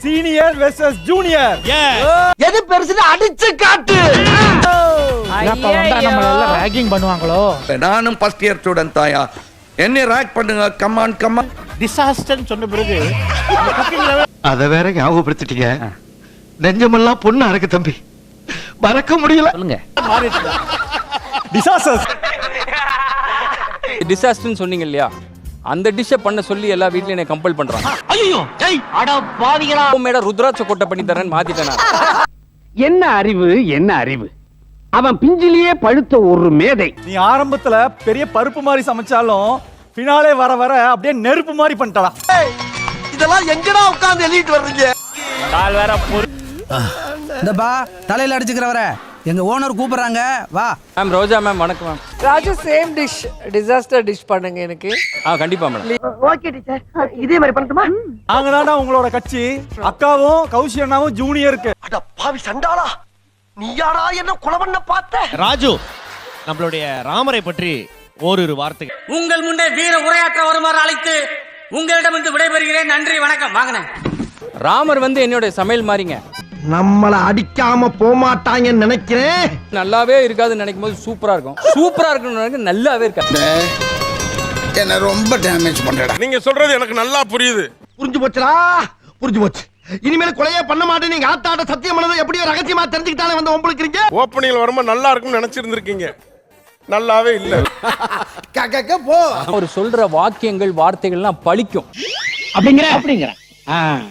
Senior versus junior. எது பெருசுன்னு அடிச்சு காட்டு. நம்மள எல்லாம் ராகிங் பண்ணுவாங்களோ? நானும் ஃபர்ஸ்ட் இயர் ஸ்டூடண்ட் தாயா, என்ன ராக் பண்ணுங்க. Come on come on. டிசாஸ்டர் சொன்ன பிறகு அத வேற ஞாபகப்படுத்திட்டீங்க. நெஞ்சமெல்லாம் பொண்ணு அறக்கு தம்பி, மறக்க முடியல. சொல்லுங்க. டிசாஸ்டர்னு சொன்னீங்க இல்லையா, அந்த டிஷ்ஷை பண்ண சொல்லி எல்லா வீட்லயும் என்ன கம்பல் பண்றாங்க. ஐயோ அட பாவிகளா, மேட ருத்ராட்ச கொட்டை பண்ணி தரேன்னு மாத்திட்டேன். என்ன அறிவு, என்ன அறிவு! அவன் பிஞ்சிலேயே பழுத்த ஒரு மேதை. நீ ஆரம்பத்துல பெரிய பருப்பு மாதிரி சமைச்சாலும் பினாலே வர வர அப்படியே நெருப்பு மாதிரி பண்ணிட்டடா. இதெல்லாம் எங்கடா உட்கார்ந்து எழுதிட்டு வர்றீங்க? கால் வேற இந்தப்பா தலையில அடிச்சுக்கிறவர எங்க ஓனர் கூப்பிடுறாங்க, வா. மேம் ரோஜா மேம் வணக்கம் ma'am. Raju same dish, disaster dish பண்ணுங்க எனக்கு. கண்டிப்பா மேடம். ஓகே டீச்சர், இதே மாதிரி பண்ணட்டுமா? நாங்க தான்டா உங்களோட கட்சி. அக்காவும் கௌசி அண்ணாவும் ஜூனியருக்கு. அட பாவி சண்டாளா, நீயாடா என்ன கொலை பண்ண பார்த்த? ராஜு, நம்மளுடைய ராமரை பற்றி ஓரிரு வார்த்தைகள். உங்கள் முன்னே வீர உரையாற்ற வருமாறு அழைத்து உங்களிடமிருந்து விடைபெறுகிறேன். நன்றி, வணக்கம். வாங்கினேன். ராமர் வந்து என்னோட சமையல் மாதிரிங்க. நம்மள அடிக்காம போமாட்டாங்கன்னு நினைக்கிறேன். நல்லாவே இருக்காதுன்னு நினைக்கும் போது சூப்பரா இருக்கும். சூப்பரா இருக்கணும், நல்லாவே இருக்காது. என்ன ரொம்ப டேமேஜ் பண்றடா. நீங்க சொல்றது எனக்கு நல்லா புரியுது. புரிஞ்சு போச்சுடா, புரிஞ்சு போச்சு. இனிமேல கொலையே பண்ண மாட்டேன். நீங்க ஆத்தாட்ட சத்தியம் பண்ணது எப்படியோ ரகசியமா தெரிஞ்சுக்கிட்டாலே வந்து உங்களுக்கு ஓப்பனிங்ல வரும்போது நல்லா இருக்கும்னு நினைச்சிருந்திருக்கீங்க, நல்லாவே இல்ல. போ. அவர் சொல்ற வாக்கியங்கள் வார்த்தைகள்லாம் பலிக்கும் அப்படிங்கிற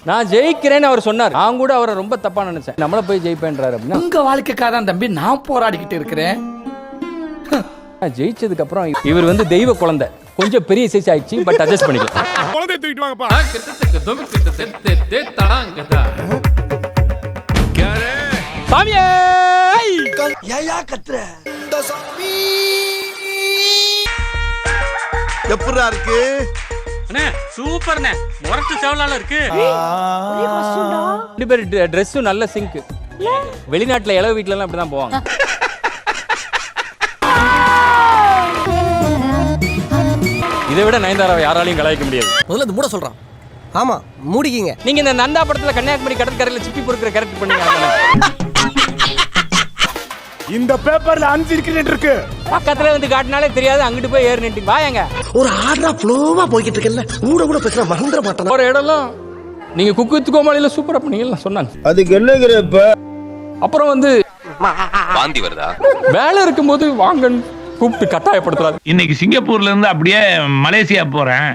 நான் ஜெயிக்கிறேன்னு அவர் சொன்னார். நான் கூட அவரை ரொம்ப தப்பா நினைச்சேன். நம்மள போய் ஜெயிப்பேன்றாரு அப்படின்னா, உங்க வாழ்க்கைக்காக தான் தம்பி நான் போராடிக்கிட்டு இருக்கிறேன். ஜெயிச்சதுக்கு அப்புறம் இவர் வந்து தெய்வ குழந்தை, கொஞ்சம் பெரிய சைஸ் ஆயிடுச்சு. பட் அட்ஜஸ்ட் பண்ணிக்கலாம். குழந்தைய தூக்கிட்டு வாங்கப்பா. சாமியே ஏயா கத்துற? எப்படிடா இருக்கு? அண்ணே சூப்பர்ண்ணே, முரட்டு சேவலால இருக்கு. ரெண்டு பேர் ட்ரெஸ்ஸும் நல்ல சிங்க். வெளிநாட்டுல இளவு வீட்டுல எல்லாம் அப்படிதான் போவாங்க. இதை விட நயன்தாராவை யாராலையும் கலாய்க்க முடியாது. முதல்ல இது மூட சொல்றான். ஆமா, மூடிக்கிங்க. நீங்க இந்த நந்தா படத்துல கன்னியாகுமரி கடற்கரையில சிப்பி பொறுக்கிற கேரக்டர் பண்ணீங்க. இந்த பேப்பர்ல 5 இருக்கு. பக்கத்துல வந்து காட்டினாலே தெரியாது, அங்கிட்டு போய் ஏறி நின்று வாங்க. ஒரு ஆர்டரா ஃப்ளோவா போய்கிட்டு இருக்கல, ஊட கூட பேசுற மறந்துட மாட்டேன். ஒரு இடம்லாம் நீங்க குக்கு வித் கோமாளில சூப்பரா பண்ணீங்க சொன்னாங்க. அதுக்கு என்னங்கற இப்ப? அப்புறம் வந்து வாந்தி வருதா? வேலை இருக்கும்போது வாங்கன்னு கூப்பிட்டு கட்டாயப்படுத்துறாரு. இன்னைக்கு சிங்கப்பூர்ல இருந்து அப்படியே மலேசியா போறேன்.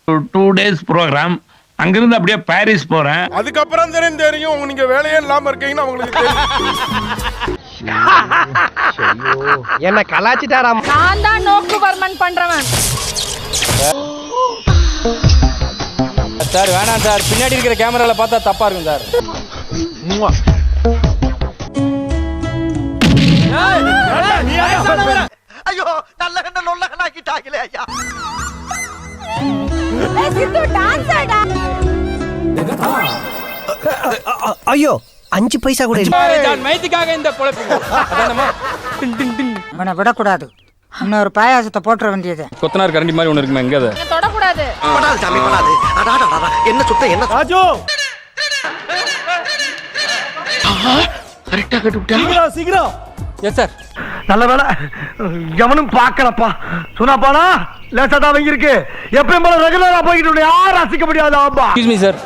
2 days ப்ரோக்ராம். அங்கிருந்து அப்படியே பாரிஸ் போறேன். அதுக்கப்புறம் தெரியும் நீங்க வேலையே இல்லாம இருக்கீங்கன்னு அவங்களுக்கு தெரியும். என்ன கலாச்சிட்டாரா? நான் தான் நோக்கு வர்மன் பண்றவன். சார் வேணாம் சார், பின்னாடி இருக்கிற கேமரால பார்த்தா தப்பா இருக்கும் சார். ஐயோ, நல்ல கண்ண நொல்ல கண்ணாக்கிட்டாங்களே ஐயா. ஐயோ, 5 பைசா கூட மைத்துக்காக இந்த பொழப்பு. அவனை விடக்கூடாது, இன்னொரு பாயாசத்தை போட்டுற வேண்டியது. கொத்தனார் கரண்டி மாதிரி ஒண்ணு இருக்குமா, எங்க அதை தொடக்கூடாது. படாது சாமி, படாது. என்ன சுத்த என்ன ராஜு கரெக்டா கட்டுவிட்டா. சீக்கிரம். Yes sir. நல்ல வேலை எவனும் பாக்கலப்பா. சொன்னாப்பானா லேசா தான் வாங்கி இருக்கு. எப்பயும் போல ரெகுலரா போய்கிட்டு யாரும் ரசிக்க முடியாது. Excuse me sir,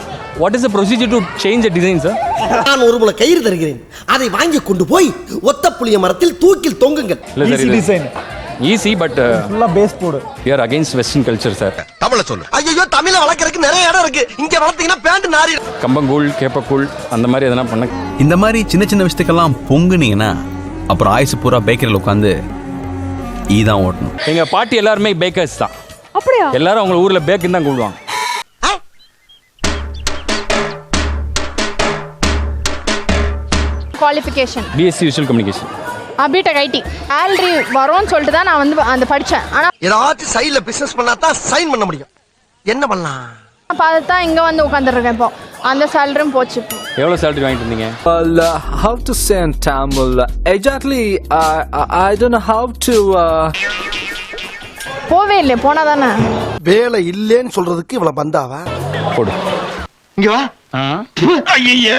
what is the procedure to change the design sir? நான் ஒரு முளை கயிறு தருகிறேன், அதை வாங்கி கொண்டு போய் ஒத்த புளிய மரத்தில் தூக்கில் தொங்குங்கள். Easy design. ஈஸி பட் ஃபுல்லா பேஸ் போடு. we are against western culture sir. தமிழ சொல்லு. ஐயோ, தமிழ வளர்க்கறதுக்கு நிறைய இடம் இருக்கு. இங்க வளர்த்தீங்கன்னா பேண்ட் நாரி. கம்பங்கூழ், கேப்பக்கூழ் அந்த மாதிரி எதனா பண்ண. இந்த மாதிரி சின்ன சின்ன விஷயத்துக்கெல்லாம் பொங்குனீங்கன்னா அப்புறம் ஆயுசு பூரா பேக்கரியில் உட்காந்து ஈதான் ஓட்டணும். எங்க பாட்டி எல்லாருமே பேக்கர்ஸ் தான். அப்படியா? எல்லாரும் அவங்க ஊர்ல பேக்கர் தான் கூடுவாங்க. Qualification BSc visual communication. BTech IT. Salary வரும்னு சொல்லிட்டு தான் நான் வந்து அந்த படிச்சேன். ஆனா ஏதாச்சும் சைடுல பிசினஸ் பண்ணா தான் சைன் பண்ண முடியும். என்ன பண்ணலாம்? பார்த்தா இங்க வந்து உட்கார்ந்துருக்கேன். இப்போ அந்த சேலரியும் போச்சு. எவ்வளவு சேலரி வாங்கிட்டு இருந்தீங்க? How to say in Tamil? Exactly, I don't know how to. போவே இல்லை, போனா தானே. வேலை இல்லைன்னு சொல்றதுக்கு இவ்வளவு பந்தாவா? போடு. இங்க வா, ஐயா